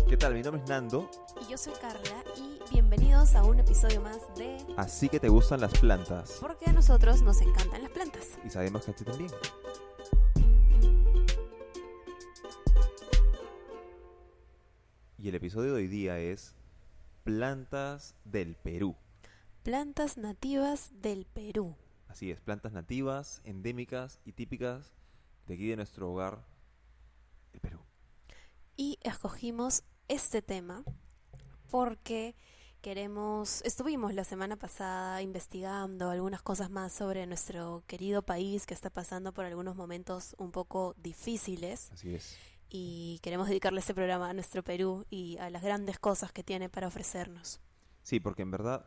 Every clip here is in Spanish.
¿Qué tal? Mi nombre es Nando. Y yo soy Carla y bienvenidos a un episodio más de Así que te gustan las plantas. Porque a nosotros nos encantan las plantas. Y sabemos que a ti también. Y el episodio de hoy día es plantas del Perú. Plantas nativas del Perú. Así es, plantas nativas, endémicas y típicas de aquí de nuestro hogar, el Perú. Y escogimos este tema porque estuvimos la semana pasada investigando algunas cosas más sobre nuestro querido país que está pasando por algunos momentos un poco difíciles. Así es. Y queremos dedicarle este programa a nuestro Perú y a las grandes cosas que tiene para ofrecernos. Sí, porque en verdad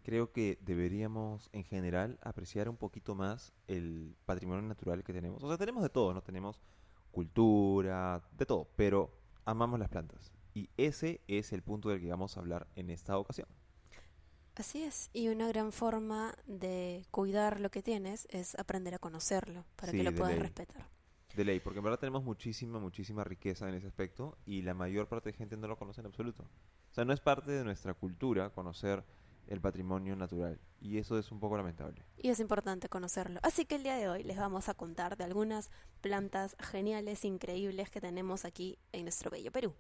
creo que deberíamos en general apreciar un poquito más el patrimonio natural que tenemos. O sea, tenemos de todo, ¿no? Tenemos cultura, de todo, pero amamos las plantas. Y ese es el punto del que vamos a hablar en esta ocasión. Así es, y una gran forma de cuidar lo que tienes es aprender a conocerlo para Sí, que lo de puedas ley. respetar. De ley, porque en verdad tenemos muchísima riqueza en ese aspecto y la mayor parte de gente no lo conoce en absoluto. O sea, no es parte de nuestra cultura conocer el patrimonio natural y eso es un poco lamentable. Y es importante conocerlo. Así que el día de hoy les vamos a contar de algunas plantas geniales, increíbles que tenemos aquí en nuestro bello Perú.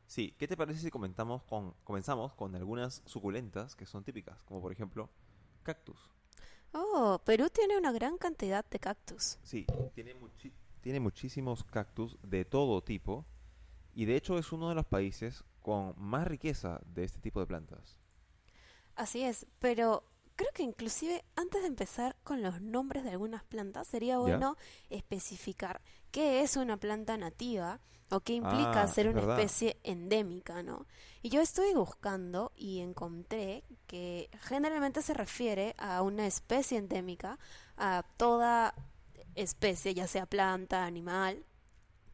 Sí, ¿qué te parece si comenzamos con algunas suculentas que son típicas, como por ejemplo cactus? Oh, Perú tiene una gran cantidad de cactus. Sí, tiene muchísimos cactus de todo tipo y de hecho es uno de los países con más riqueza de este tipo de plantas. Así es, pero creo que inclusive antes de empezar con los nombres de algunas plantas, sería ¿Ya? bueno especificar qué es una planta nativa o qué implica Ah, ser es una verdad. especie endémica, ¿no? Y yo estuve buscando y encontré que generalmente se refiere a una especie endémica, a toda especie, ya sea planta, animal,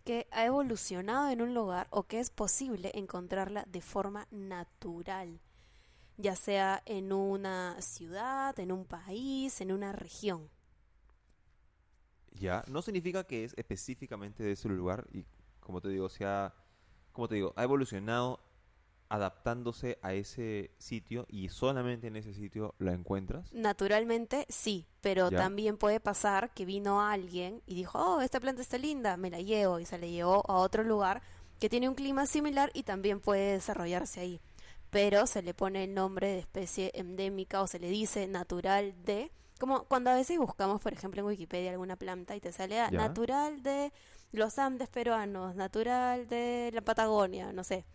que ha evolucionado en un lugar o que es posible encontrarla de forma natural, ya sea en una ciudad, en un país, en una región. Ya, no significa que es específicamente de ese lugar y como te digo, ha evolucionado adaptándose a ese sitio y solamente en ese sitio la encuentras. Naturalmente sí, pero ¿Ya? también puede pasar que vino alguien y dijo, oh, esta planta está linda, me la llevo, y se la llevó a otro lugar que tiene un clima similar y también puede desarrollarse ahí. Pero se le pone el nombre de especie endémica o se le dice natural de, como cuando a veces buscamos, por ejemplo, en Wikipedia alguna planta y te sale ¿Ya? natural de los Andes peruanos, natural de la Patagonia, no sé.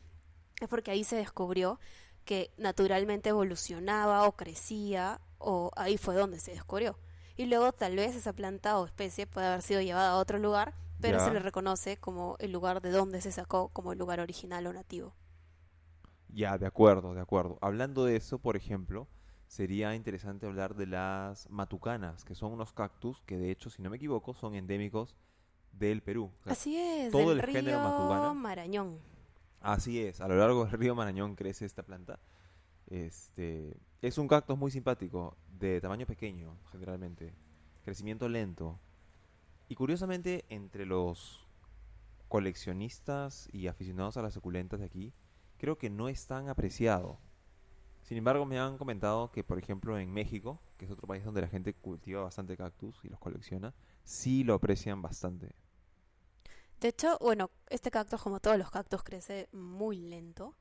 Es porque ahí se descubrió que naturalmente evolucionaba o crecía, o ahí fue donde se descubrió. Y luego tal vez esa planta o especie puede haber sido llevada a otro lugar, pero se le ¿Ya? reconoce como el lugar de donde se sacó, como el lugar original o nativo. Ya, de acuerdo, de acuerdo. Hablando de eso, por ejemplo, sería interesante hablar de las matucanas, que son unos cactus que de hecho, si no me equivoco, son endémicos del Perú. O sea, Así es, todo del el género río matucana, Marañón. así es, a lo largo del río Marañón crece esta planta. Es un cactus muy simpático, de tamaño pequeño, generalmente, crecimiento lento. Y curiosamente, entre los coleccionistas y aficionados a las suculentas de aquí, creo que no es tan apreciado. Sin embargo, me han comentado que, por ejemplo, en México, que es otro país donde la gente cultiva bastante cactus y los colecciona, sí lo aprecian bastante. De hecho, bueno, este cactus, como todos los cactus, crece muy lento.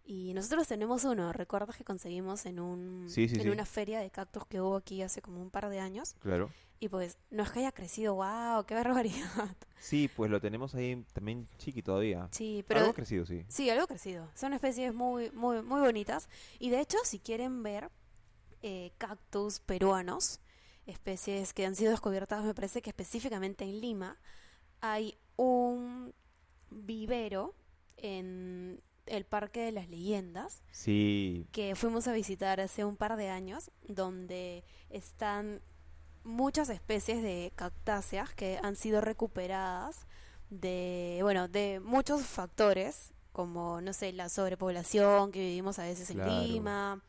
Y nosotros tenemos uno, ¿recuerdas que conseguimos Sí, sí, en sí, una feria de cactus que hubo aquí hace como un par de años? claro. Y pues, no es que haya crecido, wow, qué barbaridad. Sí, pues lo tenemos ahí también chiqui todavía. Sí, Algo pero ha crecido, sí. sí, algo crecido. Son especies muy bonitas. Y de hecho, si quieren ver cactus peruanos, especies que han sido descubiertas, me parece que específicamente en Lima, hay un vivero en el Parque de las Leyendas Sí, que fuimos a visitar hace un par de años, donde están muchas especies de cactáceas que han sido recuperadas de, bueno, de muchos factores, como, no sé, la sobrepoblación que vivimos a veces en claro. Lima,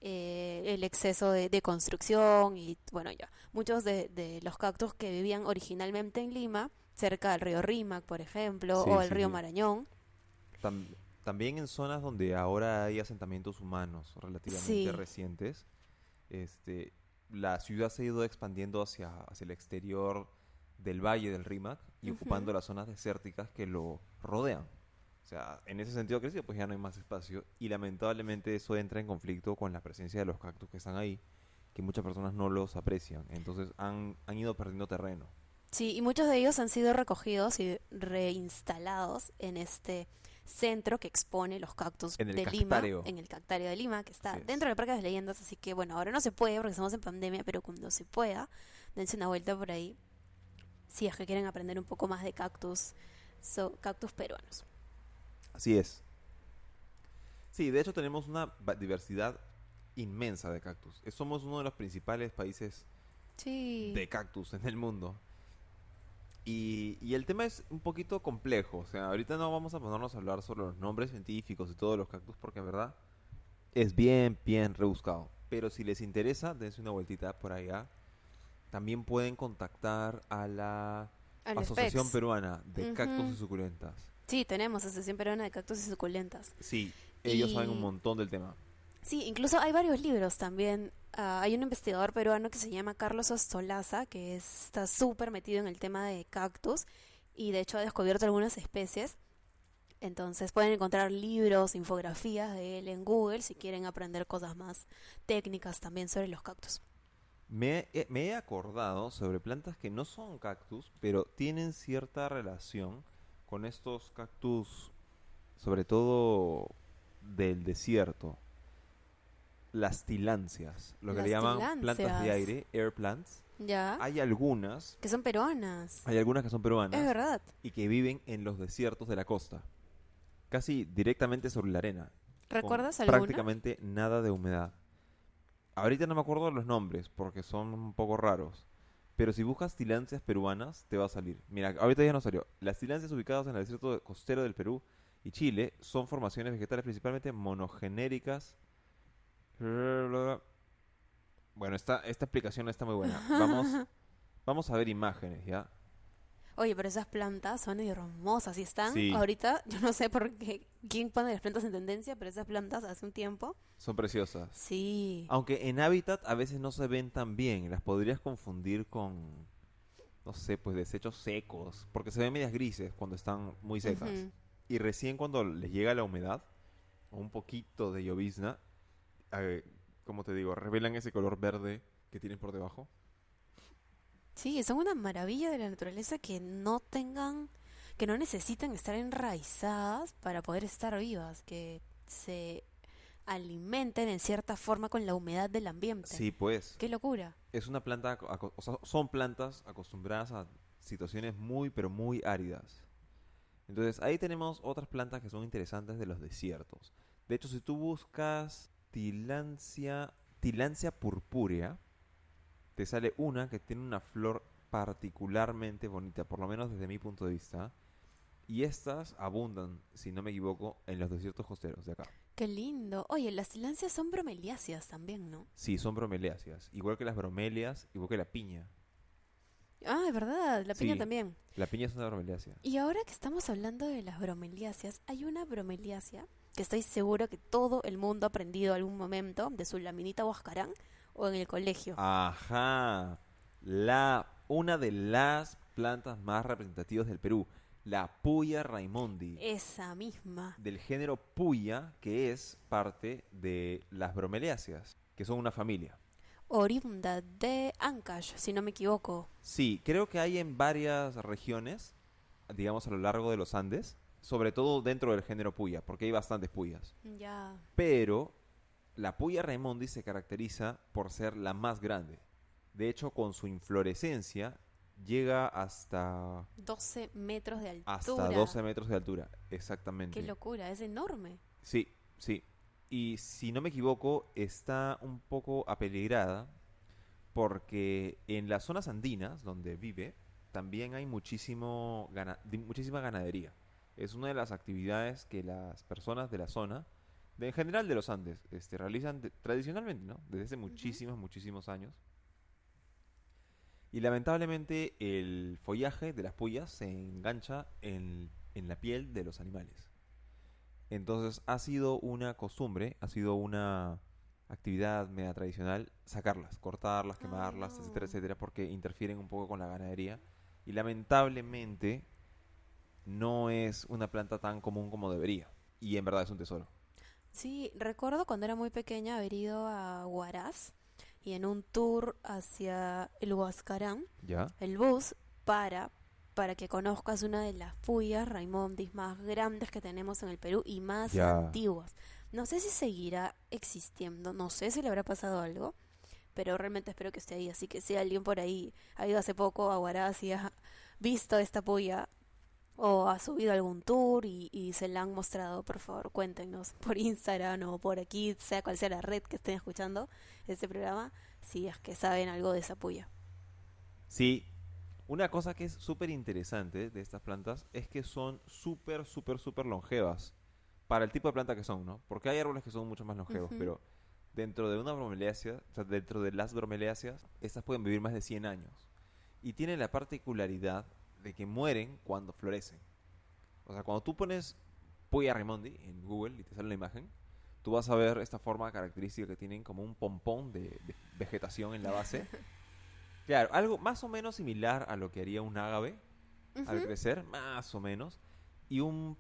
el exceso de construcción y, bueno, ya, muchos de los cactus que vivían originalmente en Lima, cerca del río Rímac, por ejemplo, Sí, o el sí, río sí. Marañón. Tam- también en zonas donde ahora hay asentamientos humanos relativamente Sí. recientes, este, la ciudad se ha ido expandiendo hacia el exterior del valle del Rímac y Ujú. ocupando las zonas desérticas que lo rodean. O sea, en ese sentido ha crecido, pues ya no hay más espacio y lamentablemente eso entra en conflicto con la presencia de los cactus que están ahí, que muchas personas no los aprecian. Entonces han ido perdiendo terreno. Sí, y muchos de ellos han sido recogidos y reinstalados en este centro que expone los cactus En el de Lima, cactario, en el Cactario de Lima, que así está es. dentro del Parque de las Leyendas, así que bueno, ahora no se puede porque estamos en pandemia, pero cuando se pueda, dense una vuelta por ahí, si es que quieren aprender un poco más de cactus, cactus peruanos. Así es. Sí, de hecho tenemos una diversidad inmensa de cactus. Somos uno de los principales países Sí, de cactus en el mundo. Y el tema es un poquito complejo. O sea, ahorita no vamos a ponernos a hablar sobre los nombres científicos de todos los cactus porque en verdad es bien, bien rebuscado. Pero si les interesa, dense una vueltita por allá. También pueden contactar a la a los Asociación pecs. Peruana de Cactus y Ujú. Suculentas. Sí, tenemos Asociación Peruana de Cactus y Suculentas. Sí, ellos saben un Y montón del tema. sí, incluso hay varios libros también. Hay un investigador peruano que se llama Carlos Ostolaza, que está súper metido en el tema de cactus y de hecho ha descubierto algunas especies. Entonces pueden encontrar libros, infografías de él en Google si quieren aprender cosas más técnicas también sobre los cactus. Me he acordado sobre plantas que no son cactus, pero tienen cierta relación con estos cactus, sobre todo del desierto. Las tilancias, lo que le Las llaman plantas de tilancias, aire, air plants. ¿ya? Hay algunas, Que son peruanas. hay algunas que son Es peruanas verdad. y que viven en los desiertos de la costa, casi directamente sobre la arena, con ¿Recuerdas alguna? prácticamente nada de humedad. Ahorita no me acuerdo de los nombres porque son un poco raros. Pero si buscas tilancias peruanas, te va a salir. Mira, ahorita ya no salió. Las tilancias ubicadas en el desierto costero del Perú y Chile son formaciones vegetales principalmente monogenéricas. Bueno, esta explicación no está muy buena. Vamos a ver imágenes, ¿ya? Oye, pero esas plantas son hermosas y están Sí, ahorita, yo no sé por qué, quién pone las plantas en tendencia, pero esas plantas hace un tiempo. son preciosas. Sí. Aunque en hábitat a veces no se ven tan bien. Las podrías confundir con, no sé, pues desechos secos. Porque se ven medias grises cuando están muy secas. Ujú. Y recién cuando les llega la humedad, o un poquito de llovizna, eh, como te digo, revelan ese color verde que tienen por debajo. Sí, son una maravilla de la naturaleza que no tengan, que no necesitan estar enraizadas para poder estar vivas, que se alimenten en cierta forma con la humedad del ambiente. Sí, pues, ¡Qué locura! es una planta, o sea, son plantas acostumbradas a situaciones muy, pero muy áridas. Entonces, ahí tenemos otras plantas que son interesantes de los desiertos. De hecho, si tú buscas Tilancia purpúrea, te sale una que tiene una flor particularmente bonita, por lo menos desde mi punto de vista. Y estas abundan, si no me equivoco, en los desiertos costeros de acá. ¡Qué lindo! Oye, las silencias son bromeliáceas también, ¿no? Sí, son bromeliáceas, igual que las bromelias, igual que la piña. Ah, es verdad, la piña Sí, también. la piña es una bromeliácea. Y ahora que estamos hablando de las bromeliáceas, hay una bromeliácea que estoy seguro que todo el mundo ha aprendido algún momento de su laminita huascarán o en el colegio. Ajá, una de las plantas más representativas del Perú, la Puya raimondi, Esa misma. del género Puya, que es parte de las bromeliáceas, que son una familia. Oriunda de Ancash, si no me equivoco. Sí, creo que hay en varias regiones, digamos a lo largo de los Andes, sobre todo dentro del género Puya, porque hay bastantes Puyas. Ya, Pero la Puya raimondi se caracteriza por ser la más grande. De hecho, con su inflorescencia llega doce metros de hasta altura. 12 metros de altura, Qué exactamente. locura, es enorme. Sí, sí. Y si no me equivoco, está un poco apeligrada porque en las zonas andinas donde vive también hay muchísima ganadería. Es una de las actividades que las personas de la zona, en general de los Andes, realizan tradicionalmente, ¿no? Desde hace Ujú. muchísimos, muchísimos años. Y lamentablemente el follaje de las puyas se engancha en la piel de los animales. Entonces ha sido una costumbre, ha sido una actividad media tradicional sacarlas, cortarlas, Ay, quemarlas, etcétera, no. etcétera, porque interfieren un poco con la ganadería y lamentablemente no es una planta tan común como debería y en verdad es un tesoro. Sí, recuerdo cuando era muy pequeña haber ido a Huaraz y en un tour hacia el Huascarán, ¿Ya? el bus para que conozcas una de las puyas Raimondis más grandes que tenemos en el Perú y más Ya. antiguas. No sé si seguirá existiendo, no sé si le habrá pasado algo, pero realmente espero que esté ahí. Así que si alguien por ahí ha ido hace poco a Huaraz y ha visto esta puya o ha subido algún tour y se la han mostrado, por favor, cuéntenos por Instagram o por aquí, sea cual sea la red que estén escuchando este programa, si es que saben algo de esa puya. Sí, una cosa que es súper interesante de estas plantas es que son súper, súper, súper longevas para el tipo de planta que son, ¿no? Porque hay árboles que son mucho más longevos, Ujú. pero dentro de una bromelácea, o sea, dentro de las bromeláceas, estas pueden vivir más de 100 años. Y tienen la particularidad de que mueren cuando florecen. O sea, cuando tú pones Puya Raimondi en Google y te sale la imagen, tú vas a ver esta forma característica que tienen como un pompón de vegetación en la base. Claro, algo más o menos similar a lo que haría un ágave al Ujú. crecer, más o menos. Y un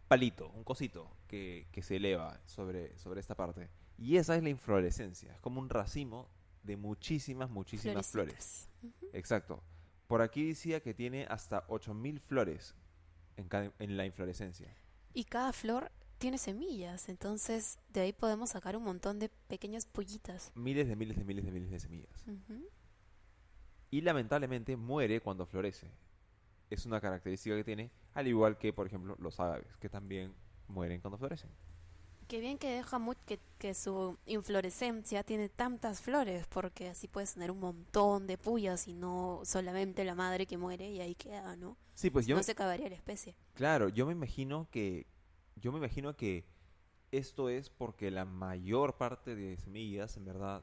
palito, un cosito que se eleva sobre esta parte. Y esa es la inflorescencia. Es como un racimo de muchísimas, muchísimas flores. Florecitas. Ujú. Exacto. Por aquí decía que tiene hasta 8000 flores en la inflorescencia. Y cada flor tiene semillas, entonces de ahí podemos sacar un montón de pequeñas pollitas. Miles de miles de miles de miles de semillas. Ujú. Y lamentablemente muere cuando florece. Es una característica que tiene, al igual que, por ejemplo, los agaves, que también mueren cuando florecen. Qué bien que deja que su inflorescencia tiene tantas flores, porque así puedes tener un montón de puyas y no solamente la madre que muere y ahí queda, ¿no? Sí, pues Si no se acabaría la especie. claro, yo me imagino que esto es porque la mayor parte de semillas en verdad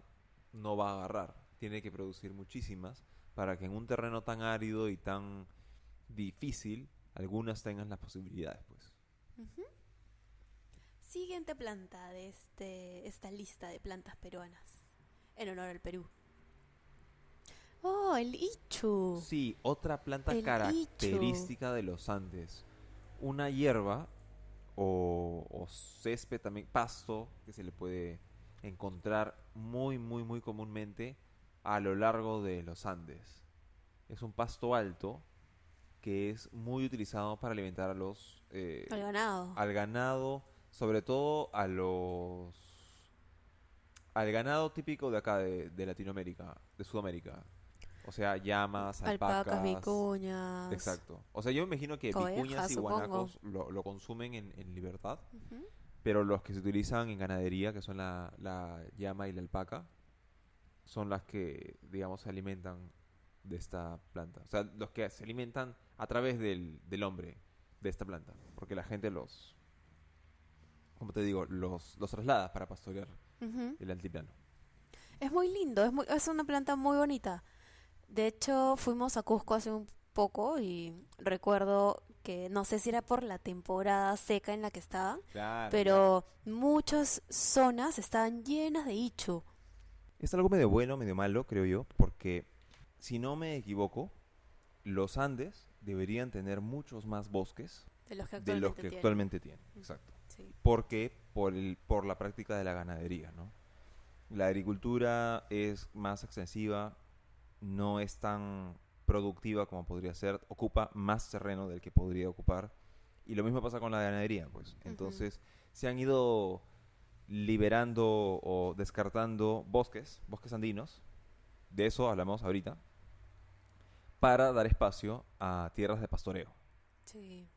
no va a agarrar. Tiene que producir muchísimas para que en un terreno tan árido y tan difícil algunas tengan las posibilidades, pues. Ujú. Siguiente planta de esta lista de plantas peruanas, en honor al Perú. Oh, el ichu. Sí, otra planta El ichu. característica de los Andes. Una hierba o césped también, pasto, que se le puede encontrar muy, muy, muy comúnmente a lo largo de los Andes. Es un pasto alto que es muy utilizado para alimentar a El ganado. al ganado, sobre todo al ganado típico de acá de Latinoamérica, de Sudamérica. O sea, llamas, Alpacas, alpacas. vicuñas, Exacto. O sea, yo me imagino que vicuñas cobejas, y supongo. guanacos lo consumen en libertad, Ujú. pero los que se utilizan en ganadería, que son la llama y la alpaca, son las que, digamos, se alimentan de esta planta. O sea, los que se alimentan a través del hombre de esta planta. Porque la gente como te digo, los traslada para pastorear Ujú. el altiplano. Es muy lindo, es una planta muy bonita. De hecho, fuimos a Cusco hace un poco y recuerdo que no sé si era por la temporada seca en la que estaban, Claro, claro. pero muchas zonas estaban llenas de ichu, Es algo medio bueno, medio malo, creo yo, porque si no me equivoco, los Andes deberían tener muchos más bosques de los que de los actualmente que tienen. actualmente tienen. Exacto. Sí. ¿Por qué? Por la práctica de la ganadería, ¿no? La agricultura es más extensiva, no es tan productiva como podría ser, ocupa más terreno del que podría ocupar. Y lo mismo pasa con la ganadería, pues. Ujú. Entonces, se han ido liberando o descartando bosques andinos, de eso hablamos ahorita, para dar espacio a tierras de pastoreo. Sí.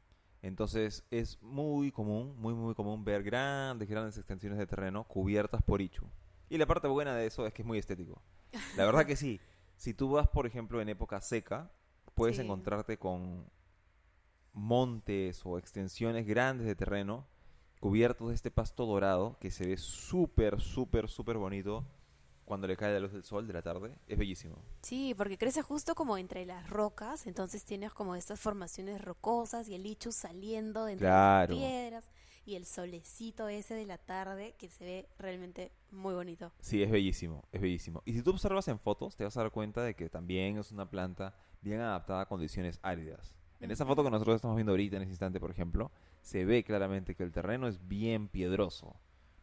Entonces es muy común, muy muy común ver grandes, grandes extensiones de terreno cubiertas por ichu. Y la parte buena de eso es que es muy estético. La verdad que sí. Si tú vas, por ejemplo, en época seca, puedes Sí. encontrarte con montes o extensiones grandes de terreno cubiertos de este pasto dorado que se ve súper, súper, súper bonito cuando le cae la luz del sol de la tarde. Es bellísimo. Sí, porque crece justo como entre las rocas, entonces tienes como estas formaciones rocosas y el lichu saliendo de entre las Claro. piedras. y el solecito ese de la tarde que se ve realmente muy bonito. Sí, es bellísimo, es bellísimo. Y si tú observas en fotos, te vas a dar cuenta de que también es una planta bien adaptada a condiciones áridas. En esa foto Ujú. que nosotros estamos viendo ahorita, en ese instante, por ejemplo, se ve claramente que el terreno es bien piedroso.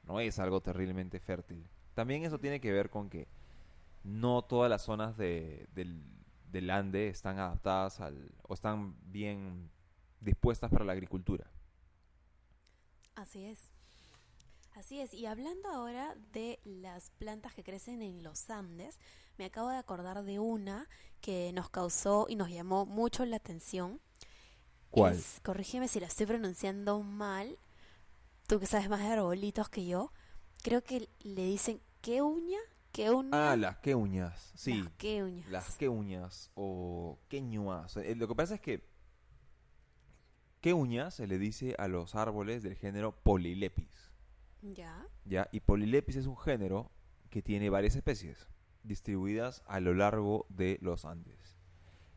No es algo terriblemente fértil. También eso tiene que ver con que no todas las zonas del Ande están adaptadas o están bien dispuestas para la agricultura. Así es. Así es, y hablando ahora de las plantas que crecen en los Andes, me acabo de acordar de una que nos causó y nos llamó mucho la atención. ¿Cuál? Es, corrígeme si la estoy pronunciando mal, tú que sabes más de arbolitos que yo, creo que le dicen queuña, Ah, queuña, las queuñas, las sí. Las queuñas. queuñas o queñuas. Lo que pasa es que queuña se le dice a los árboles del género Polylepis, Ya, ¿ya? Y Polylepis es un género que tiene varias especies distribuidas a lo largo de los Andes.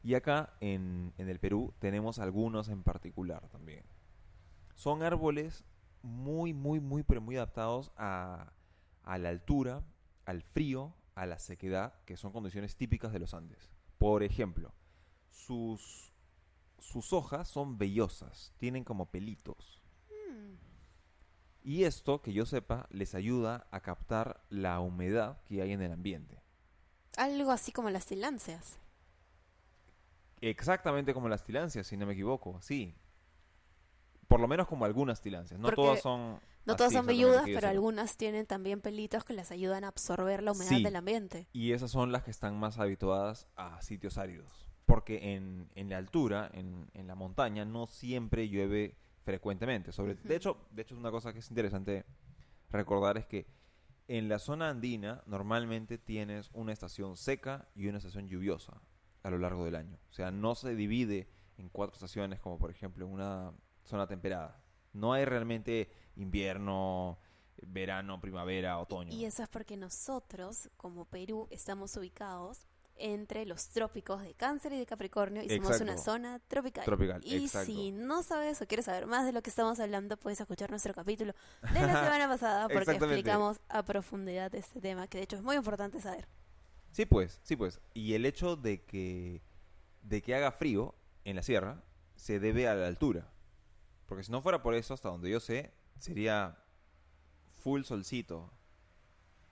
Y acá en el Perú tenemos algunos en particular también. Son árboles pero muy adaptados a la altura, al frío, a la sequedad, que son condiciones típicas de los Andes. Por ejemplo, sus, sus hojas son vellosas, tienen como pelitos. mm, Y esto, que yo sepa, les ayuda a captar la humedad que hay en el ambiente. algo así como las tiláceas. Exactamente como las tilancias, si no me equivoco, sí. Por lo menos como algunas tilancias. No todas Porque son no todas así son exactamente velludas, que yo pero sepa. algunas tienen también pelitos que las ayudan a absorber la humedad del Sí, ambiente. y esas son las que están más habituadas a sitios áridos. Porque en la altura, en la montaña, no siempre llueve frecuentemente. Ujú. De hecho, es una cosa que es interesante recordar es que en la zona andina normalmente tienes una estación seca y una estación lluviosa a lo largo del año. O sea, no se divide en cuatro estaciones como por ejemplo en una zona temperada. No hay realmente invierno, verano, primavera, Y otoño. eso es porque nosotros, como Perú, estamos ubicados entre los trópicos de Cáncer y de Capricornio y somos una Exacto, zona tropical. tropical, Y si exacto. no sabes o quieres saber más de lo que estamos hablando, puedes escuchar nuestro capítulo de la semana pasada porque Exactamente. explicamos a profundidad este tema, que de hecho es muy importante saber. Sí, pues, sí, pues. Y el hecho de que haga frío en la sierra se debe a la altura. Porque si no fuera por eso, hasta donde yo sé, sería full solcito,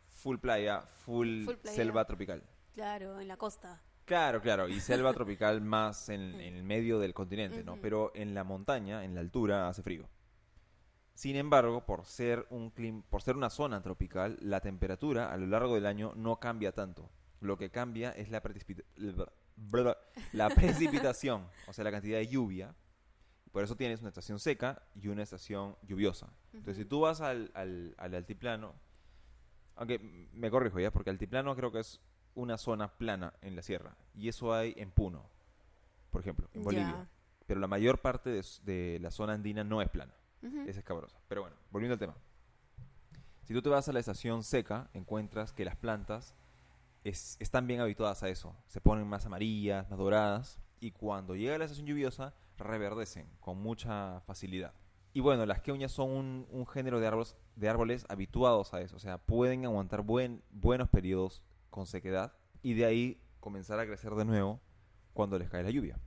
full playa, full Full playa, selva tropical. claro, en la costa. Claro, claro, y selva tropical más en el medio del continente, ¿no? Ujú. Pero en la montaña, en la altura, hace frío. Sin embargo, por ser una zona tropical, la temperatura a lo largo del año no cambia tanto. Lo que cambia es la precipitación, o sea, la cantidad de lluvia. Por eso tienes una estación seca y una estación lluviosa. Entonces, si Ujú. tú vas al altiplano, aunque me corrijo ya, porque altiplano creo que es una zona plana en la sierra. Y eso hay en Puno, por ejemplo, en Bolivia. Ya. Pero la mayor parte de la zona andina no es plana, Ujú. es escabrosa. Pero bueno, volviendo al tema. Si tú te vas a la estación seca, encuentras que las plantas están bien habituadas a eso. Se ponen más amarillas, más doradas. Y cuando llega la estación lluviosa, reverdecen con mucha facilidad. Y bueno, las queñas son un género de árboles habituados a eso. O sea, pueden aguantar buenos periodos con sequedad y de ahí comenzar a crecer de nuevo cuando les cae la lluvia.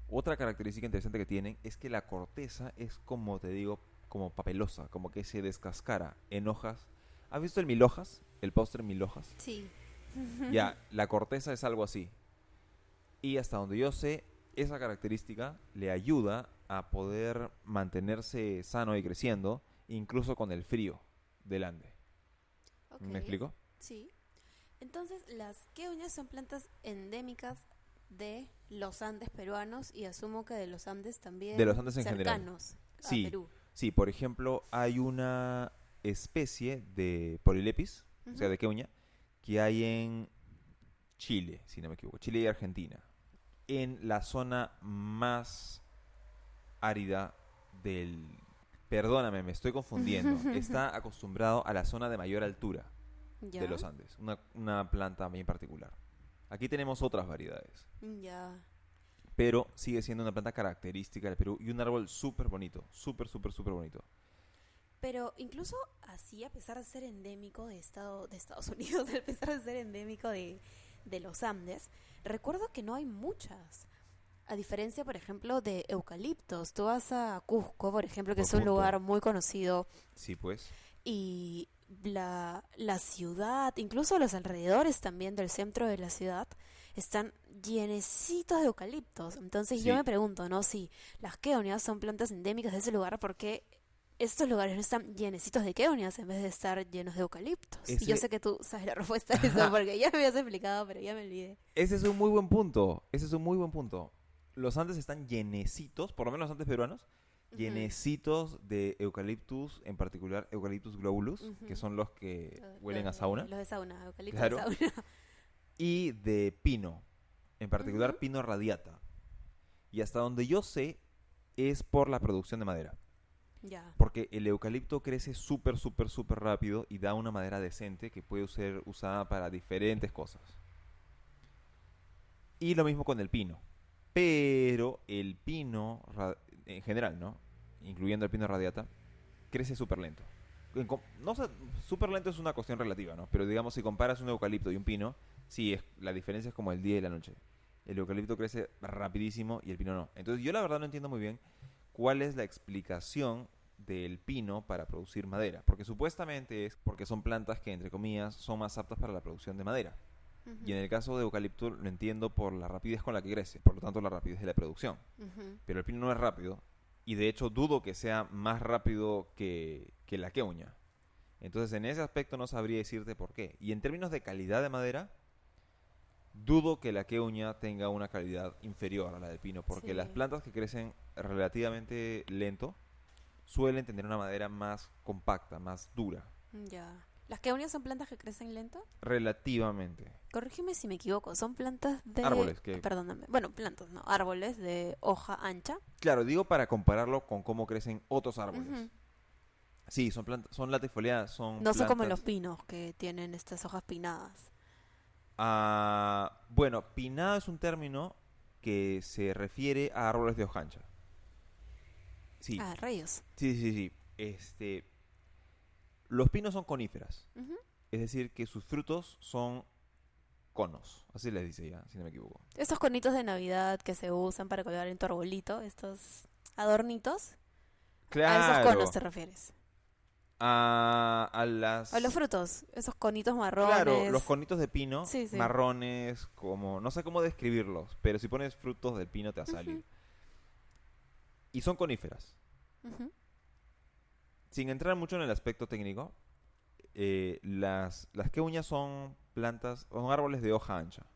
Otra característica interesante que tienen es que la corteza es, como te digo, como papelosa, como que se descascara en hojas. ¿Has visto el mil hojas? El póster mil hojas. Sí. Ya, la corteza es algo así. Y hasta donde yo sé, esa característica le ayuda a poder mantenerse sano y creciendo, incluso con el frío del Ande. Ok, ¿Me explico? sí. Entonces, las quehuñas son plantas endémicas de los Andes peruanos y asumo que de los Andes De los también Andes en general. cercanos a Sí, Perú. sí, por ejemplo, hay una especie de Polylepis, o sea, Ujú. de queuña, que hay en Chile, si no me equivoco, Chile y Argentina, en la zona más árida del... Perdóname, me estoy confundiendo. Está acostumbrado a la zona de mayor altura de Ya, los Andes, una planta bien particular. Aquí tenemos otras variedades, ya. pero sigue siendo una planta característica del Perú y un árbol súper bonito, súper, súper, súper bonito. Pero incluso así, a pesar de ser endémico de Estados Unidos, a pesar de ser endémico de los Andes, recuerdo que no hay muchas. A diferencia, por ejemplo, de eucaliptos. Tú vas a Cusco, por ejemplo, que Buen es un punto. lugar muy conocido, Sí, pues. y la ciudad, incluso los alrededores también del centro de la ciudad, están llenecitos de eucaliptos. Entonces yo Sí. me pregunto, ¿no? Si las queonias son plantas endémicas de ese lugar, ¿por qué estos lugares no están llenecitos de queonias en vez de estar llenos de eucaliptos? Y yo sé Ese, que tú sabes la respuesta a eso, porque ya me habías explicado, pero ya me olvidé. ese es un muy buen punto. Ese es un muy buen punto. Los Andes están llenecitos, por lo menos los Andes peruanos, Ujú, llenecitos de eucaliptus, en particular Eucaliptus globulus, que ujú. son los que huelen a sauna, Los de sauna, eucaliptos de claro, sauna. y de pino, en Ujú. particular pino radiata. Y hasta donde yo sé, es por la producción de madera. Ya. Porque el eucalipto crece súper, súper, súper rápido y da una madera decente que puede ser usada para diferentes cosas. Y lo mismo con el pino. Pero el pino, en general, ¿no? Incluyendo el pino radiata, crece súper lento. No sé, súper lento es una cuestión relativa, ¿no? Pero digamos, si comparas un eucalipto y un pino, sí, la diferencia es como el día y la noche. El eucalipto crece rapidísimo y el pino no. Entonces yo la verdad no entiendo muy bien cuál es la explicación del pino para producir madera. Porque supuestamente es porque son plantas que, entre comillas, son más aptas para la producción de madera. Y en Ujú, el caso de eucalipto lo entiendo por la rapidez con la que crece, por lo tanto la rapidez de la producción. ujú. Pero el pino no es rápido y de hecho dudo que sea más rápido que la queuña. Entonces en ese aspecto no sabría decirte por qué. Y en términos de calidad de madera, dudo que la queuña tenga una calidad inferior a la del pino, porque las Sí, plantas que crecen relativamente lento suelen tener una madera más compacta, más dura, ya. ¿Las queonias son plantas que crecen lento? relativamente. Corrígeme si me equivoco, son plantas de... Árboles que Perdóname. Bueno, plantas, no, árboles de hoja ancha. claro, digo para compararlo con cómo crecen otros Ujú. árboles. Sí, son plantas, son latifoliadas, son No son como los plantas. pinos que tienen estas hojas pinadas. Bueno, pinnado es un término que se refiere a árboles de hoja ancha. Sí, Ah, rayos. sí, sí, sí. Los pinos son coníferas, Ujú. es decir, que sus frutos son conos, así les dice ya, si no me equivoco. Estos conitos de Navidad que se usan para colgar en tu arbolito, estos adornitos, a esos conos Claro, te refieres. a O los las frutos, esos conitos Claro, los marrones. conitos de pino, Sí, sí. marrones, como, no sé cómo describirlos, pero si pones frutos del pino te va a Ujú, salir. Y son coníferas. ujú. Sin entrar mucho en el aspecto técnico, las queuñas son plantas, son árboles de hoja ancha,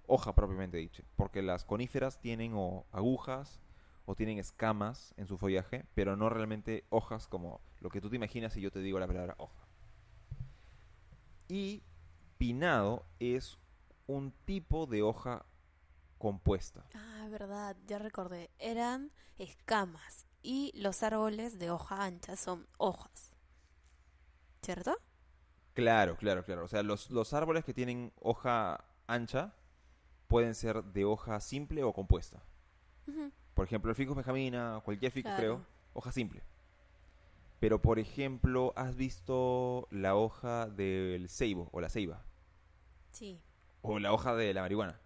hoja propiamente dicha, porque las coníferas tienen o agujas o tienen escamas en su follaje, pero no realmente hojas como lo que tú te imaginas si yo te digo la palabra hoja. Y pinado es un tipo de hoja compuesta. Ah, verdad, ya recordé. Eran escamas y los árboles de hoja ancha son hojas, ¿cierto? Claro, claro, claro. O sea, los árboles que tienen hoja ancha pueden ser de hoja simple o compuesta. Ujú, Por ejemplo, el ficus benjamina, cualquier ficus creo, claro, hoja simple. Pero, por ejemplo, ¿has visto la hoja del ceibo o la ceiba? sí, O la hoja de la marihuana.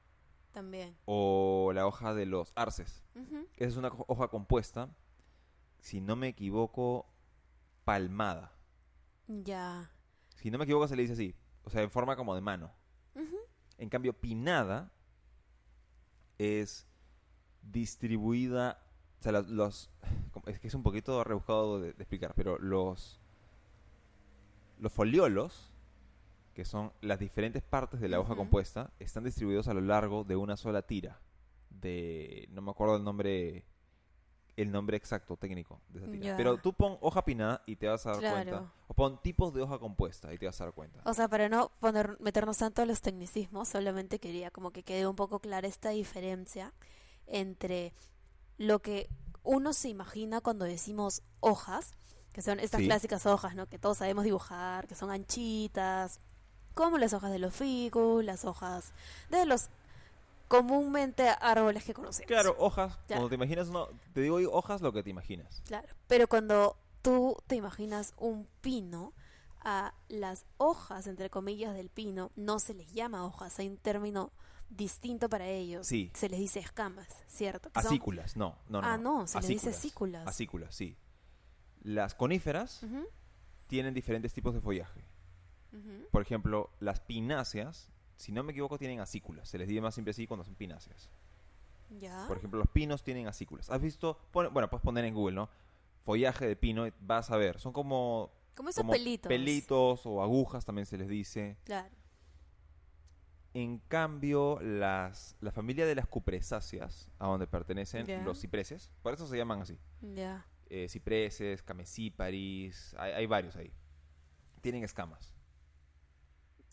también. O la hoja de los arces. Ujú. Esa es una hoja compuesta, si no me equivoco, palmada. Ya. Si no me equivoco se le dice así. O sea, en forma como de mano. Ujú. En cambio, pinnada es distribuida. O sea, es que es un poquito rebuscado de explicar, pero los foliolos, que son las diferentes partes de la hoja Ujú. compuesta, están distribuidos a lo largo de una sola tira. No me acuerdo el nombre exacto técnico de esa tira. Pero Ya, tú pon hoja pinnada y te vas a dar cuenta. claro. O pon tipos de hoja compuesta y te vas a dar cuenta. O sea, para no meternos tanto a los tecnicismos, solamente quería como que quede un poco clara esta diferencia entre lo que uno se imagina cuando decimos hojas, que son estas Sí, clásicas hojas, ¿no? Que todos sabemos dibujar, que son anchitas, como las hojas de los ficus, las hojas de los comúnmente árboles que conocemos. claro, hojas. Ya, Cuando te imaginas te digo hojas lo que te imaginas. claro. Pero cuando tú te imaginas un pino, a las hojas, entre comillas, del pino no se les llama hojas, hay un término distinto para ellos. Sí. Se les dice escamas, ¿cierto? Que son- Acículas, no. no, se les dice acículas. Acículas, sí. Las coníferas Ujú, tienen diferentes tipos de follaje. ujú. Por ejemplo, las pináceas, si no me equivoco, tienen acículas. Se les dice más siempre así cuando son pináceas. Ya. Por ejemplo, los pinos tienen acículas. ¿Has visto? Bueno, puedes poner en Google, ¿no? Follaje de pino, vas a ver. Son como Como esos pelitos. pelitos o agujas, también se les dice. Claro. En cambio, la familia de las cupresáceas, a donde pertenecen Ya. los cipreses, por eso se llaman así. Ya. Cipreses, camesíparis, hay varios ahí. Tienen escamas.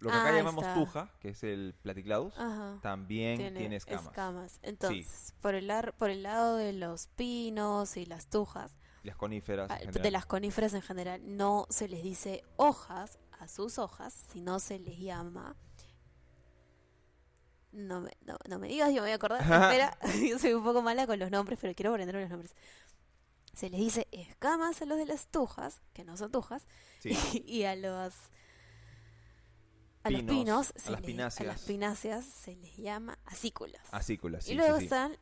Lo que acá Ahí llamamos está. tuja, que es el platicladus, Ajá. también tiene escamas. Entonces, por el lado de los pinos y las tujas, Las coníferas en de general. las coníferas en general, no se les dice hojas a sus hojas, sino se les llama... No me digas, yo me voy a acordar. Espera, yo soy un poco mala con los nombres, pero quiero aprender los nombres. Se les dice escamas a los de las tujas, que no son tujas, Sí. y a los Pinos, pinos, a las a pináceas. las pináceas se les llama acículas. Acículas, sí, Y luego sí, sí. están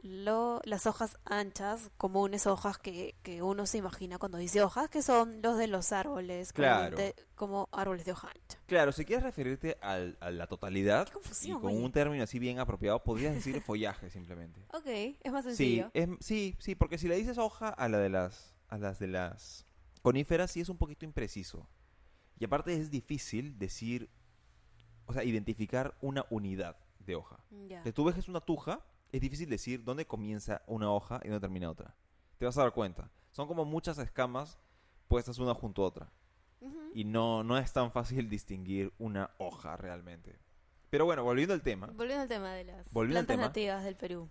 las hojas anchas, comunes hojas que uno se imagina cuando dice hojas, que son los de los árboles, Claro. como árboles de hoja ancha. Claro, si quieres referirte a la totalidad Qué y confusión, con oye. un término así bien apropiado, podrías decir follaje simplemente. Ok, es más Sí, sencillo. sí, porque si le dices hoja a las de las coníferas, sí es un poquito impreciso. Y aparte es difícil decir, o sea, identificar una unidad de hoja. Ya. Si tú ves una tuja, es difícil decir dónde comienza una hoja y dónde termina otra. Te vas a dar cuenta. Son como muchas escamas puestas una junto a otra. Ujú. Y no es tan fácil distinguir una hoja realmente. Pero bueno, volviendo al tema. Volviendo al tema de las Volviendo al plantas tema. nativas del Perú.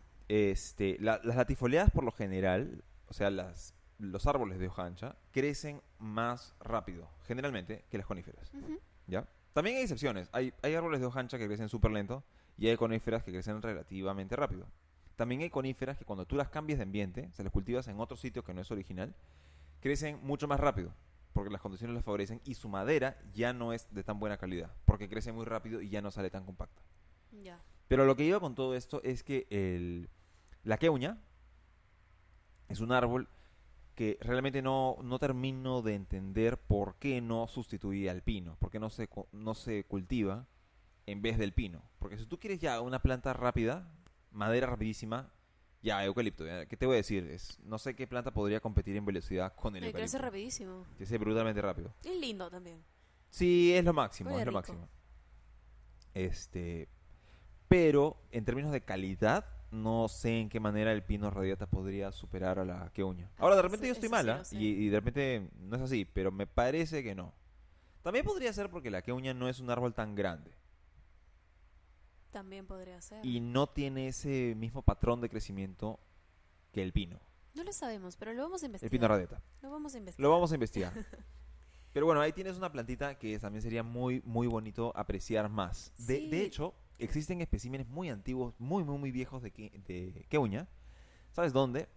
Las latifoliadas por lo general, o sea, los árboles de hoja ancha, crecen más rápido, generalmente, que las coníferas. Ujú. ¿Ya? También hay excepciones. Hay árboles de hoja ancha que crecen súper lento y hay coníferas que crecen relativamente rápido. También hay coníferas que cuando tú las cambias de ambiente, se las cultivas en otro sitio que no es original, crecen mucho más rápido porque las condiciones las favorecen y su madera ya no es de tan buena calidad porque crece muy rápido y ya no sale tan compacta. Ya. Pero lo que iba con todo esto es que la queuña es un árbol que realmente no termino de entender por qué no sustituye al pino, por qué no se cultiva en vez del pino. Porque si tú quieres ya una planta rápida, madera rapidísima, ya eucalipto. ¿Ya? ¿Qué te voy a decir? No sé qué planta podría competir en velocidad con el Y crece eucalipto. rapidísimo. Crece brutalmente rápido. Y es lindo también. Sí, es lo máximo, Huele es lo rico. máximo. Pero en términos de calidad, no sé en qué manera el pino radiata podría superar a la queuña. Ahora, de repente yo Eso estoy sí lo mala sé. y de repente no es así, pero me parece que no. También podría ser porque la queuña no es un árbol tan grande También podría ser. y no tiene ese mismo patrón de crecimiento que el pino, No lo sabemos, pero lo vamos a el investigar. pino radiata. Lo vamos a investigar. Lo vamos a investigar. Pero bueno, ahí tienes una plantita que también sería muy, muy bonito apreciar más. Sí. De hecho, existen especímenes muy antiguos, muy, muy, muy viejos de queuña. ¿Sabes dónde?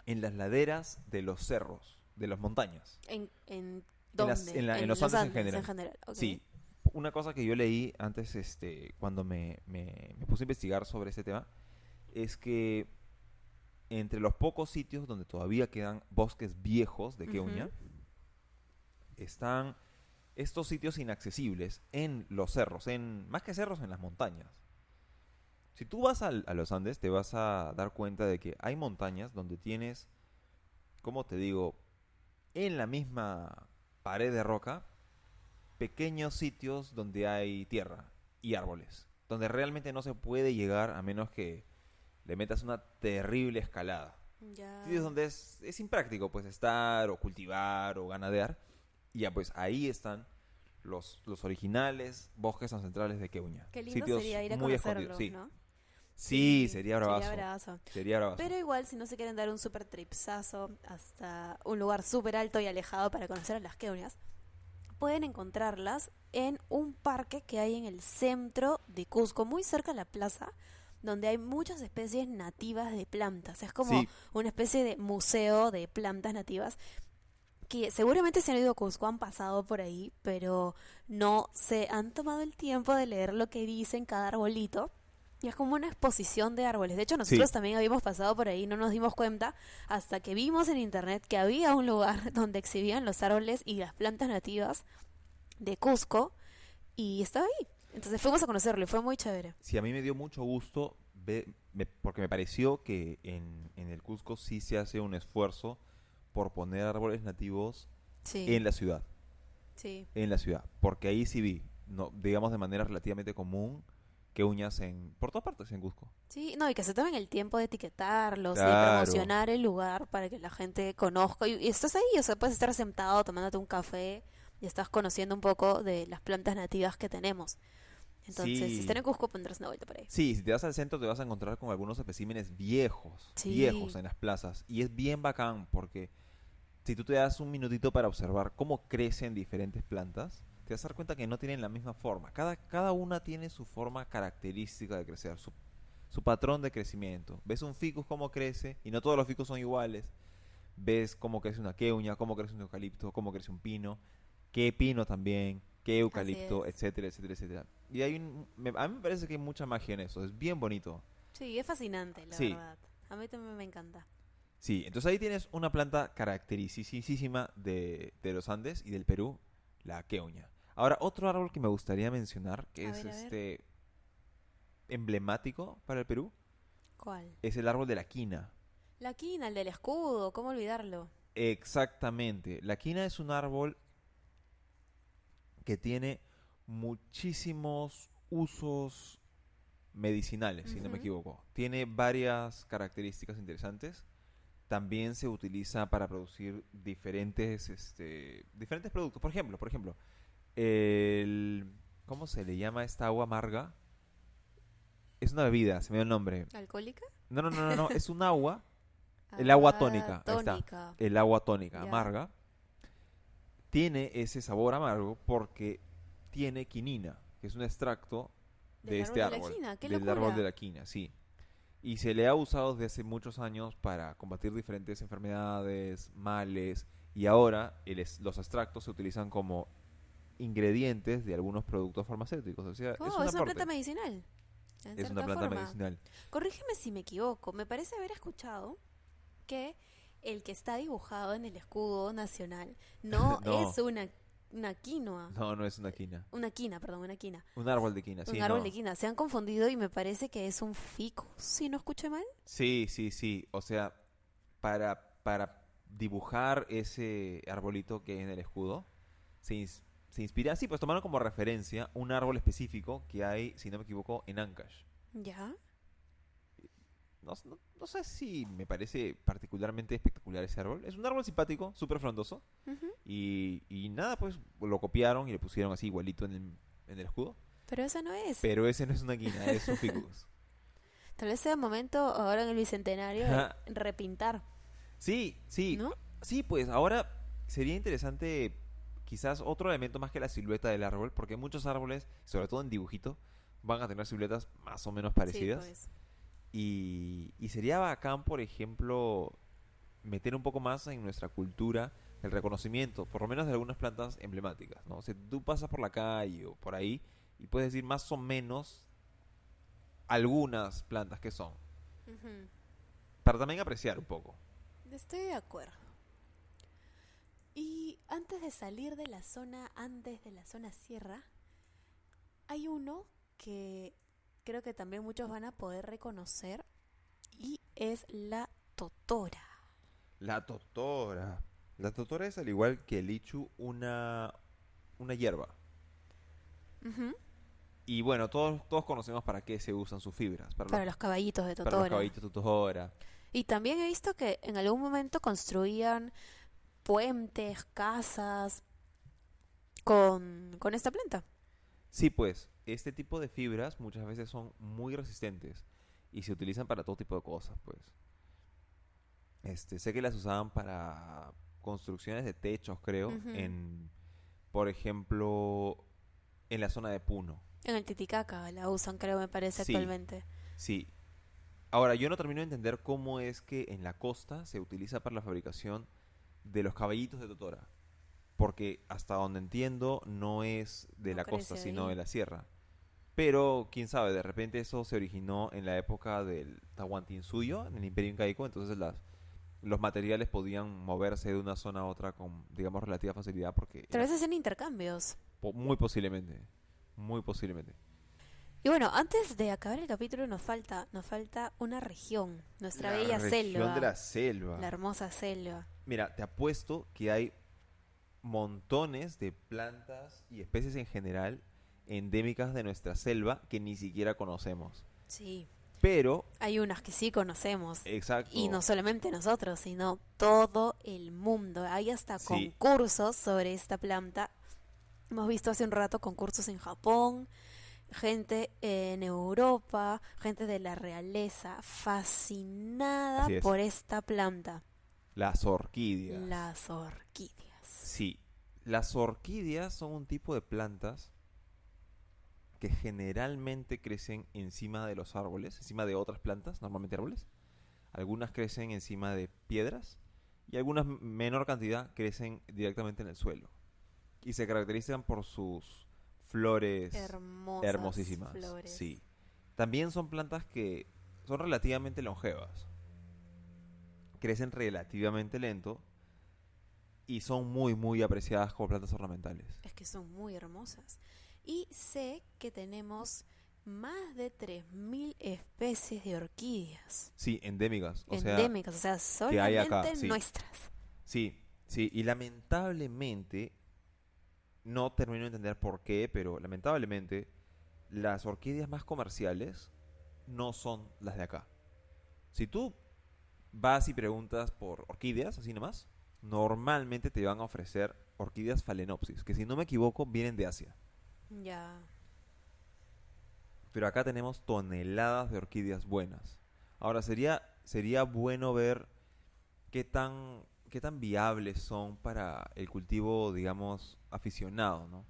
En las laderas de los cerros, de las montañas. ¿En dónde? En los Andes en general. ok. Sí. Una cosa que yo leí antes, cuando me puse a investigar sobre este tema, es que entre los pocos sitios donde todavía quedan bosques viejos de queuña, Ujú. están estos sitios inaccesibles en los cerros, más que cerros, en las montañas. Si tú vas a los Andes, te vas a dar cuenta de que hay montañas donde tienes, ¿cómo te digo? En la misma pared de roca, pequeños sitios donde hay tierra y árboles, donde realmente no se puede llegar a menos que le metas una terrible escalada. Ya. Sitios donde es impráctico pues estar o cultivar o ganadear. Y ya pues ahí están los originales bosques ancestrales de queuña. Qué lindo Sitios sería ir a muy conocerlos, escondidos. ¿no? Sí, sería bravazo. Sería bravazo. Sería bravazo. Pero igual, si no se quieren dar un super tripsazo hasta un lugar súper alto y alejado para conocer a las queunias, pueden encontrarlas en un parque que hay en el centro de Cusco, muy cerca de la plaza, donde hay muchas especies nativas de plantas. Es como Sí. una especie de museo de plantas nativas que seguramente se han ido a Cusco, han pasado por ahí, pero no se han tomado el tiempo de leer lo que dice en cada arbolito. Y es como una exposición de árboles. De hecho, Sí, nosotros también habíamos pasado por ahí, no nos dimos cuenta hasta que vimos en internet que había un lugar donde exhibían los árboles y las plantas nativas de Cusco y estaba ahí. Entonces fuimos a conocerlo y fue muy chévere. sí, a mí me dio mucho gusto porque me pareció que en el Cusco sí se hace un esfuerzo por poner árboles nativos Sí, en la ciudad, sí. porque ahí sí vi, no, digamos de manera relativamente común, que uñas por todas partes en Cusco. Sí, no, y que se tomen el tiempo de etiquetarlos y de Claro, promocionar el lugar para que la gente conozca. Y estás ahí, o sea, puedes estar sentado tomándote un café y estás conociendo un poco de las plantas nativas que tenemos. Entonces, si están sí, en Cusco, pondrás una vuelta por ahí. sí, si te vas al centro te vas a encontrar con algunos especímenes viejos, viejos Sí, en las plazas, y es bien bacán porque si tú te das un minutito para observar cómo crecen diferentes plantas, te vas a dar cuenta que no tienen la misma forma. Cada una tiene su forma característica de crecer, su patrón de crecimiento. Ves un ficus cómo crece, y no todos los ficus son iguales. Ves cómo crece una queuña, cómo crece un eucalipto, cómo crece un pino, qué pino también, qué así eucalipto, es. etcétera, etcétera, etcétera. Y a mí me parece que hay mucha magia en eso, es bien bonito. Sí, es fascinante, la Sí, verdad. A mí también me encanta. sí, entonces ahí tienes una planta caracterísima de los Andes y del Perú, la queuña. Ahora, otro árbol que me gustaría mencionar, que es A ver, emblemático para el Perú, ¿cuál? es el árbol de la quina. La quina, el del escudo, ¿cómo olvidarlo? Exactamente. La quina es un árbol que tiene muchísimos usos medicinales, si no me Ujú. equivoco. Tiene varias características interesantes. También se utiliza para producir diferentes productos. Por ejemplo, el, ¿cómo se le llama esta agua amarga? Es una bebida, se me dio el nombre. ¿Alcohólica? No, no, no, no, no, es un agua, el agua Ah, tónica, ahí está. tónica. El agua tónica Ya. amarga tiene ese sabor amargo porque tiene quinina, que es un extracto Del de árbol este de la árbol, quina, qué del árbol de locura. la quina, sí. Y se le ha usado desde hace muchos años para combatir diferentes enfermedades, males, y ahora los extractos se utilizan como ingredientes de algunos productos farmacéuticos. O sea, es Oh, un es una planta aporte. medicinal, en Es una cierta planta forma. medicinal. Corrígeme si me equivoco. Me parece haber escuchado que el que está dibujado en el escudo nacional no No, es una quinoa. no, no es una quina. Una quina, perdón, una quina. Un árbol de quina, Un sí, árbol de no. quina. Se han confundido y me parece que es un ficus, si no escuché mal. Sí, sí, sí. O sea, para dibujar ese arbolito que hay en el escudo, se inspira, sí, pues tomaron como referencia un árbol específico que hay, si no me equivoco, en Ancash. Ya. No sé si me parece particularmente espectacular ese árbol. Es un árbol simpático, súper frondoso. Ujú. Y nada, pues lo copiaron y le pusieron así igualito en el escudo. Pero esa no es. Pero ese no es una quina, es un ficus. Tal vez sea momento ahora en el bicentenario de repintar, Sí, sí, ¿no? sí, pues ahora sería interesante quizás otro elemento más que la silueta del árbol, porque muchos árboles, sobre todo en dibujito, van a tener siluetas más o menos Sí, parecidas. pues. Y sería bacán, por ejemplo, meter un poco más en nuestra cultura el reconocimiento, por lo menos de algunas plantas emblemáticas, ¿no? O sea, tú pasas por la calle o por ahí y puedes decir más o menos algunas plantas que son, Ujú. para también apreciar un poco. Estoy de acuerdo. Y antes de salir de la zona, antes de la zona sierra, hay uno que creo que también muchos van a poder reconocer y es la totora. La totora. La totora es al igual que el lichu una hierba. Ujú. Y bueno, todos conocemos para qué se usan sus fibras, Para los caballitos de para los totora. caballitos de totora. Y también he visto que en algún momento construían puentes, casas con esta planta. Sí, pues, este tipo de fibras muchas veces son muy resistentes y se utilizan para todo tipo de cosas, pues. Sé que las usaban para construcciones de techos, creo, Ujú. por ejemplo, en la zona de Puno. En el Titicaca la usan, creo, me parece Sí, actualmente. sí. Ahora, yo no termino de entender cómo es que en la costa se utiliza para la fabricación de los caballitos de Totora. Porque hasta donde entiendo no es de No la costa, crece sino de ahí. la sierra. Pero, quién sabe, de repente eso se originó en la época del Tahuantinsuyo, en el Imperio Incaico, entonces los materiales podían moverse de una zona a otra con, digamos, relativa facilidad porque Tal era vez hacen intercambios. muy posiblemente, muy posiblemente. Y bueno, antes de acabar el capítulo nos falta una región, nuestra La bella región de selva, la selva. la hermosa selva. Mira, te apuesto que hay montones de plantas y especies en general endémicas de nuestra selva que ni siquiera conocemos. Sí, Pero, hay unas que sí conocemos. Y no exacto, solamente nosotros, sino todo el mundo. Hay hasta sí, concursos sobre esta planta. Hemos visto hace un rato concursos en Japón, gente en Europa, gente de la realeza fascinada así es. por esta planta, Las orquídeas. las orquídeas. Sí, las orquídeas son un tipo de plantas que generalmente crecen encima de los árboles, encima de otras plantas, normalmente árboles. Algunas crecen encima de piedras y algunas menor cantidad crecen directamente en el suelo. Y se caracterizan por sus flores Hermosas hermosísimas. flores. Sí. También son plantas que son relativamente longevas. Crecen relativamente lento y son muy apreciadas como plantas ornamentales. Es que son muy hermosas. Y sé que tenemos más de 3000 especies de orquídeas Sí, endémicas. O sea, endémicas, o sea, que hay acá, solamente sí. nuestras. Sí, sí. Y lamentablemente, no termino de entender por qué, pero lamentablemente, las orquídeas más comerciales no son las de acá. Si tú vas y preguntas por orquídeas, así nomás, normalmente te van a ofrecer orquídeas Phalaenopsis, que si no me equivoco vienen de Asia. Ya. Pero acá tenemos toneladas de orquídeas buenas. Ahora, sería bueno ver qué tan viables son para el cultivo, digamos, aficionado, ¿no?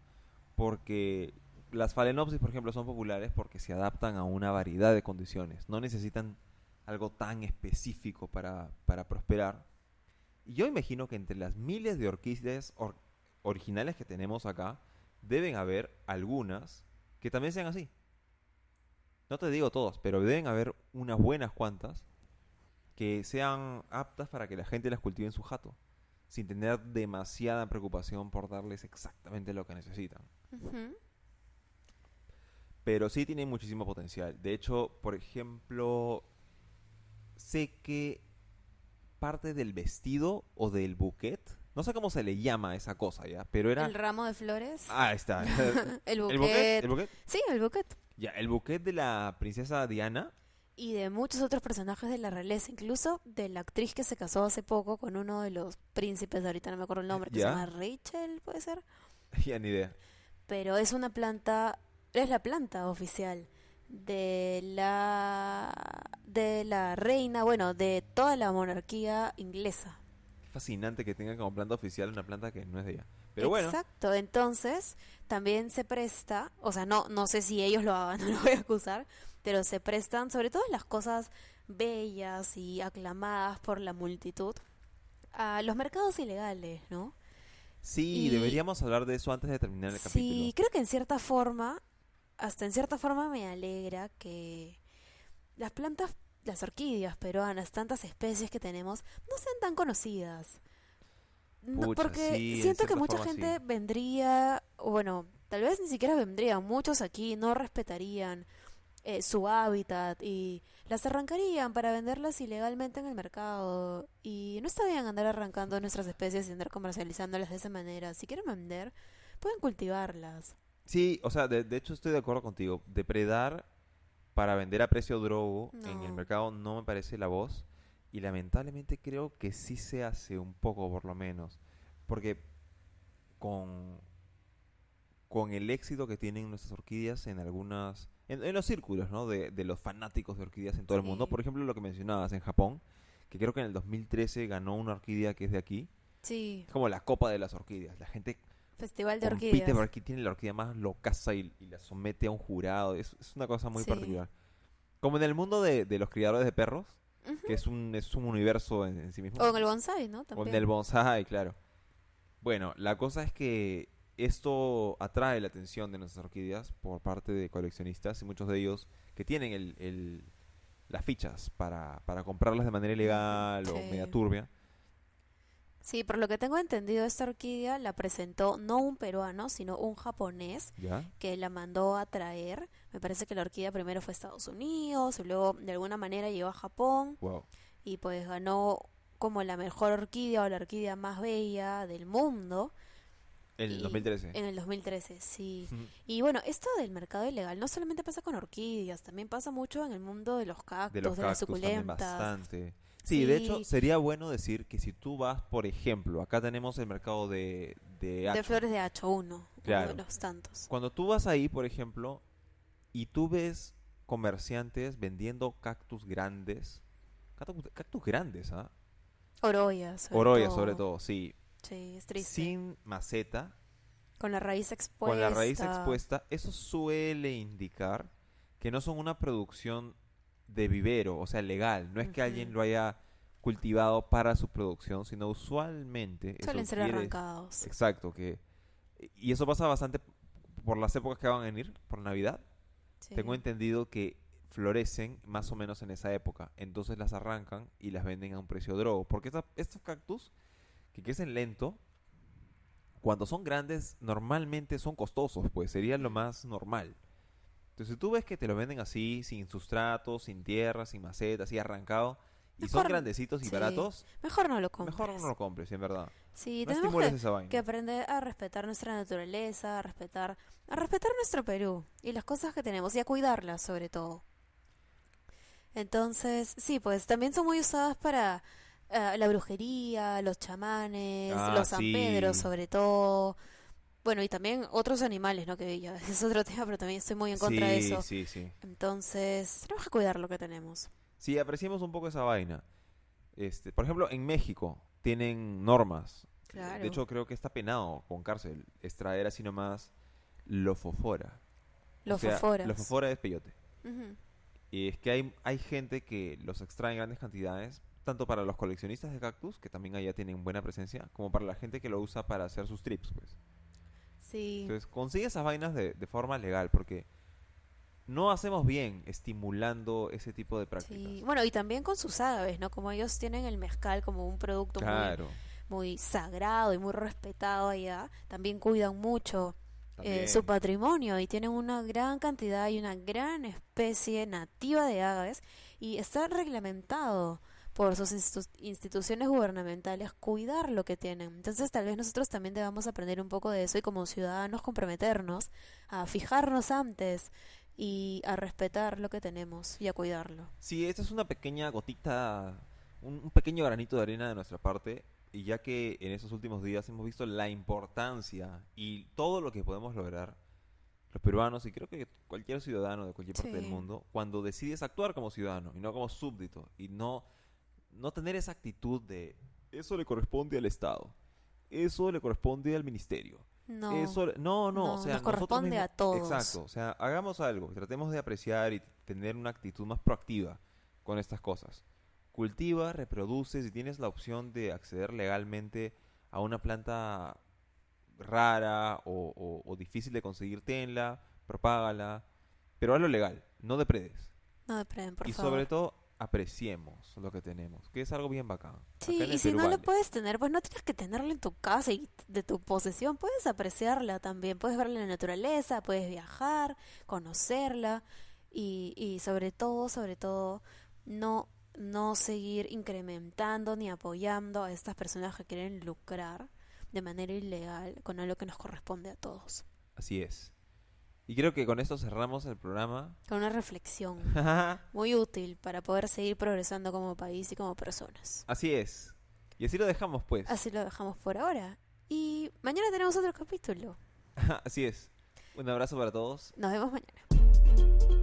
Porque las Phalaenopsis, por ejemplo, son populares porque se adaptan a una variedad de condiciones. No necesitan algo tan específico para prosperar. Y yo imagino que entre las miles de orquídeas originales que tenemos acá, deben haber algunas que también sean así. No te digo todas, pero deben haber unas buenas cuantas que sean aptas para que la gente las cultive en su jato, sin tener demasiada preocupación por darles exactamente lo que necesitan. Ujú. Pero sí tienen muchísimo potencial. De hecho, por ejemplo, sé que parte del vestido o del bouquet, no sé cómo se le llama a esa cosa ya, pero El era... ramo de flores, Ah, está. el ¿El bouquet? buquet. ¿El bouquet? Sí, el buquet. Ya, el bouquet de la princesa Diana. Y de muchos otros personajes de la realeza, incluso de la actriz que se casó hace poco con uno de los príncipes, ahorita no me acuerdo el nombre, que se llama Ya, Rachel, puede ser. ya ni idea. Pero es una planta, es la planta oficial de la reina, bueno, de toda la monarquía inglesa. Fascinante que tengan como planta oficial una planta que no es de ella. Pero bueno, Exacto, entonces también se presta, o sea, no sé si ellos lo hagan, no lo voy a acusar, pero se prestan sobre todo las cosas bellas y aclamadas por la multitud a los mercados ilegales, ¿no? sí, Y deberíamos hablar de eso antes de terminar el sí, capítulo. creo que en cierta forma, hasta en cierta forma me alegra que las plantas, las orquídeas peruanas, tantas especies que tenemos, no sean tan conocidas. Pucha, Porque sí, en siento que cierta mucha forma sí. gente vendría, o bueno, tal vez ni siquiera vendrían, muchos aquí no respetarían su hábitat y las arrancarían para venderlas ilegalmente en el mercado. Y no está bien andar arrancando nuestras especies y andar comercializándolas de esa manera. Si quieren vender, pueden cultivarlas. Sí, o sea, de hecho estoy de acuerdo contigo. Depredar para vender a precio drogo en el No, mercado no me parece la voz. Y lamentablemente creo que sí se hace un poco por lo menos. Porque con, con el éxito que tienen nuestras orquídeas en algunas... en los círculos, ¿no? De los fanáticos de orquídeas en todo el mundo. sí, Por ejemplo, lo que mencionabas en Japón, que creo que en el 2013 ganó una orquídea que es de aquí. sí, Es como la copa de las orquídeas. La gente festival de compite por orquídeas. aquí, tiene la orquídea más locaza y la somete a un jurado. Es una cosa muy Sí, particular. Como en el mundo de los criadores de perros, Ujú. que es un universo en sí mismo. O en el bonsai, ¿no? O en También. el bonsai, claro. Bueno, la cosa es que esto atrae la atención de nuestras orquídeas por parte de coleccionistas y muchos de ellos que tienen las fichas para comprarlas de manera ilegal o media Sí. turbia. Sí, por lo que tengo entendido, esta orquídea la presentó no un peruano, sino un japonés ¿Ya? que la mandó a traer. Me parece que la orquídea primero fue a Estados Unidos y luego de alguna manera llegó a Japón Wow. y pues ganó como la mejor orquídea o la orquídea más bella del mundo. En el Y 2013. en el 2013, sí. Y bueno, esto del mercado ilegal no solamente pasa con orquídeas, también pasa mucho en el mundo de los De los cactus, de las cactus también suculentas. bastante. Sí, de hecho, Sí, sería bueno decir que si tú vas, por ejemplo, acá tenemos el mercado de de Hacho. flores de hacho uno de Claro. los tantos. Cuando tú vas ahí, por ejemplo, y tú ves comerciantes vendiendo cactus grandes, cactus grandes, ¿ah? Oroya, sobre Oroya sobre todo. todo, sí, Sí, es triste. sin maceta, Con la raíz con la raíz expuesta. expuesta, eso suele indicar que no son una producción de vivero, o sea, legal. No es que alguien Ujú. lo haya cultivado para su producción, sino usualmente Suelen eso ser quiere, arrancados. exacto, y eso pasa bastante por las épocas que van a venir, por Navidad. Tengo Sí. entendido que florecen más o menos en esa época, entonces las arrancan y las venden a un precio drogo, porque estos cactus que crecen lento, cuando son grandes, normalmente son costosos, pues sería lo más normal. Entonces, si tú ves que te lo venden así, sin sustrato, sin tierra, sin maceta, así arrancado, y son Mejor, grandecitos y sí. baratos, Mejor no lo mejor no compres. lo compres, en verdad. Sí, No tenemos estimules esa que vaina. aprender a respetar nuestra naturaleza, a respetar nuestro Perú y las cosas que tenemos y a cuidarlas sobre todo. Entonces, sí, pues también son muy usadas para la brujería, los chamanes, Ah, los San Pedro sí, sobre todo. Bueno, y también otros animales, ¿no? Que ya es otro tema, pero también estoy muy en contra de sí, eso. sí, sí. Entonces, tenemos que cuidar lo que tenemos. Sí, apreciemos un poco esa vaina. Por ejemplo, en México tienen normas. De Claro. hecho, creo que está penado con cárcel extraer así nomás lofofora. O Los sea, foforas. lofofora es peyote. Ujú. Y es que hay gente que los extrae en grandes cantidades, tanto para los coleccionistas de cactus, que también allá tienen buena presencia, como para la gente que lo usa para hacer sus trips, pues. Sí. Entonces, consigue esas vainas de forma legal, porque no hacemos bien estimulando ese tipo de Sí, prácticas. bueno, y también con sus ágaves, ¿no? Como ellos tienen el mezcal como un producto Claro, muy sagrado y muy respetado allá, también cuidan mucho su también. patrimonio y tienen una gran cantidad y una gran especie nativa de agaves y está reglamentado por sus instituciones gubernamentales cuidar lo que tienen. Entonces tal vez nosotros también debamos aprender un poco de eso y como ciudadanos comprometernos a fijarnos antes y a respetar lo que tenemos y a cuidarlo. Sí, esta es una pequeña gotita, un pequeño granito de arena de nuestra parte, y ya que en esos últimos días hemos visto la importancia y todo lo que podemos lograr los peruanos y creo que cualquier ciudadano de cualquier parte del Sí. mundo, cuando decides actuar como ciudadano y no como súbdito y no tener esa actitud de eso le corresponde al Estado, eso le corresponde al ministerio, No, no, o no, sea, nos nosotros corresponde mismos, a todos. exacto, o sea, hagamos algo, tratemos de apreciar y tener una actitud más proactiva con estas cosas. Cultiva, reproduce, si tienes la opción de acceder legalmente a una planta rara o difícil de conseguir, tenla, propágala, pero hazlo legal, no depredes. No depreden, por Y sobre favor. todo, apreciemos lo que tenemos, que es algo bien bacán. Acá Sí, en y el si Perú no lo vale. puedes tener, pues no tienes que tenerlo en tu casa y de tu posesión, puedes apreciarla también, puedes verla en la naturaleza, puedes viajar, conocerla y sobre todo, no, no seguir incrementando ni apoyando a estas personas que quieren lucrar de manera ilegal con algo que nos corresponde a todos. Así es. Y creo que con esto cerramos el programa. Con una reflexión muy útil para poder seguir progresando como país y como personas. Así es. Y así lo dejamos, pues. Así lo dejamos por ahora. Y mañana tenemos otro capítulo. Así es. Un abrazo para todos. Nos vemos mañana.